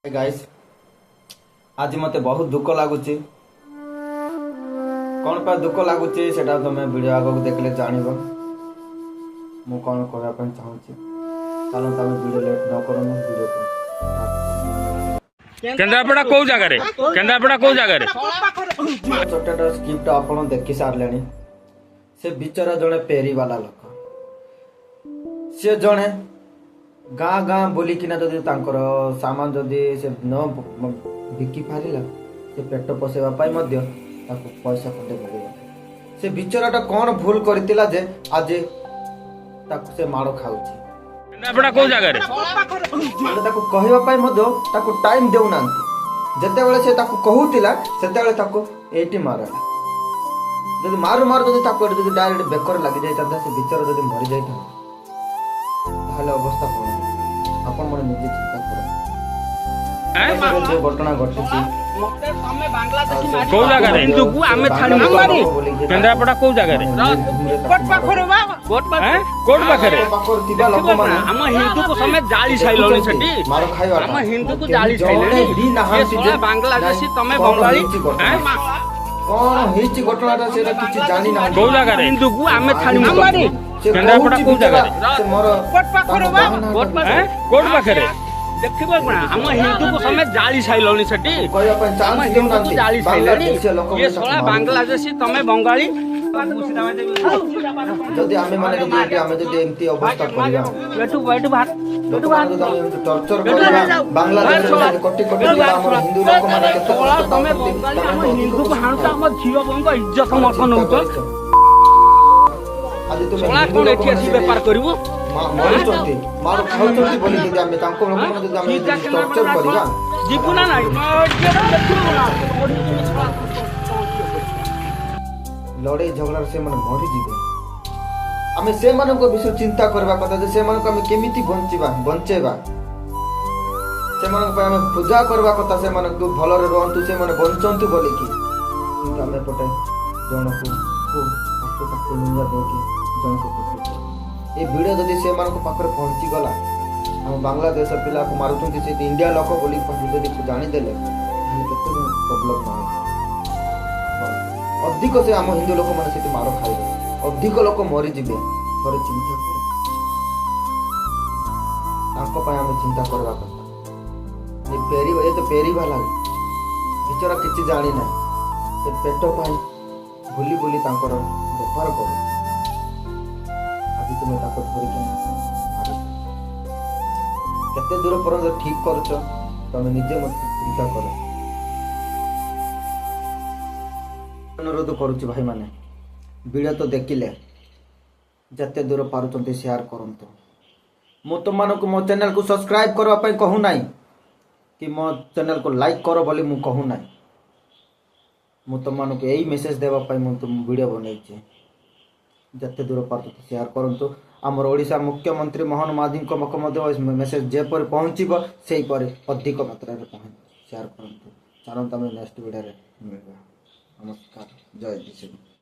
guys आज मते बहुत दुख लगुच कौन पर दुख लगुच सेटा तुम वीडियो आग देखले जानब मु कौन कहना चाहूँगी चलो तुम वीडियो लेट न करो वीडियो केंद्रापड़ा को जगह रे केंद्रापड़ा को जगह रे छोटा स्क्रिप्ट आपण देखि सारे से बिचरा जड़े पेरी वाला लोक सी जड़े गाँ गाँ बुलिकिना जदि तांकर सामान जदि से न बिकी पारिला से पेट पोषेवा पाई मध्य ताको पैसा खंडे मिलिला से बिचराटा कौन भूल करतिला जे आज ताको से मारो खाउची केंद्रापड़ा को जगह रे ताको कहवा पाई मध्य ताको टाइम देउ नांती जते बेले से ताको कहूतिला सेते बेले ताको एटी मारला जदि मारू मारू जदि ताको जदि डायरेक्ट बेकर लागि जाय तदा से बिचरा जदि मरि जाय ताहले अवस्था कोन आपण मन निजे चिंता करो जो घटना घटिछि को जगह रे हिंदू को आमे छाड़ी मारी केंद्रापड़ा को जगह रे कोट पाखरे बाबा कोट पाखरे पाखर तिबा लोक माने हम हिंदू को समेत जाली छाइलोनी सेठी मारो खाइवा हम हिंदू को जाली छाइलोनी ये बांग्लादेशी तमे बंगाली कौन हेची घटनाटा सेटा किछि जानि ना को जगह रे हिंदू को आमे छाड़ी मारी केंद्रापड़ा को जगह रे से मोर कोट पाखरे बाबा कोट पाखरे देखिबो कोना हम हिंदू को समेत जाली छाइलोनी सेठी कहया पय चांस देउ ना जाली छाइलोनी ये सोला बांग्लादेशी तमे बंगाली जदि आमे माने जदि आमे जदि एमती अवस्था करिया बैठू बाहर टॉर्चर करिया बांग्लादेश में कोटी कोटी हमर हिंदू लोक माने केते तमे बंगाली हम हिंदू को हाणता हम झियो बंग इज्जत समर्थन होतो आज तुम सोला कोन एठी आसी व्यापार करिवो मारुचंती मारो खाउचंती बोली कि आमे तांको लोक माने जदि आमे टॉर्चर करिया जीवना नाही लड़ाई झगड़ा से मन मरी जीवे आमे से मानक विषय चिंता करबा कथा जे से मानक आमे केमिति बंचेबा से मानक पे आमे पूजा करबा कथा से मानक भलो रे रहंतु से माने बंचंतु बोली कि आमे पटे जणको आपको पाको निया देकी जणको ए वीडियो जदि से मानक पाकर पहुंची गला हम बांग्लादेश पिला को मारुचंती से इंडिया लोक बोली जदि जानि देले केते प्रॉब्लम ना अधिक से आम हिंदू लोक मैंने से मार खाइबे अधिक लोक मरी जीवे थोड़े चिंता कर चिंता करवा कथा ये तो पेरी वाला बिचरा किसी जानी ना से पेट पाई बुली बुली तांकर बेपार कर आज तुम धरिक केते दूर पर्यंत ठीक करछ तुम निजे मत चिंता कर अनुरोध करुच्ची भाई माने वीडियो तो देखिले जते दूर पारुचंती शेयर करंतु मु तुम मानक मो चैनल को सब्सक्राइब करबा पई कहू नाही कि मो चैनल को लाइक करो बोली मु कहू नाही मु तुम मानक एई मेसेज देबा पई मु तुम वीडियो बनै छी जते दूर पारुचंती शेयर करंतु हमर ओडिसा मुख्यमंत्री मोहन माझी को मध्य मेसेज जे पर पहुंचीबो सेही पर अधिक मात्रा रे शेयर करंतु चलो तमे नेक्स्ट वीडियो रे मिलबा नमस्कार जय श्री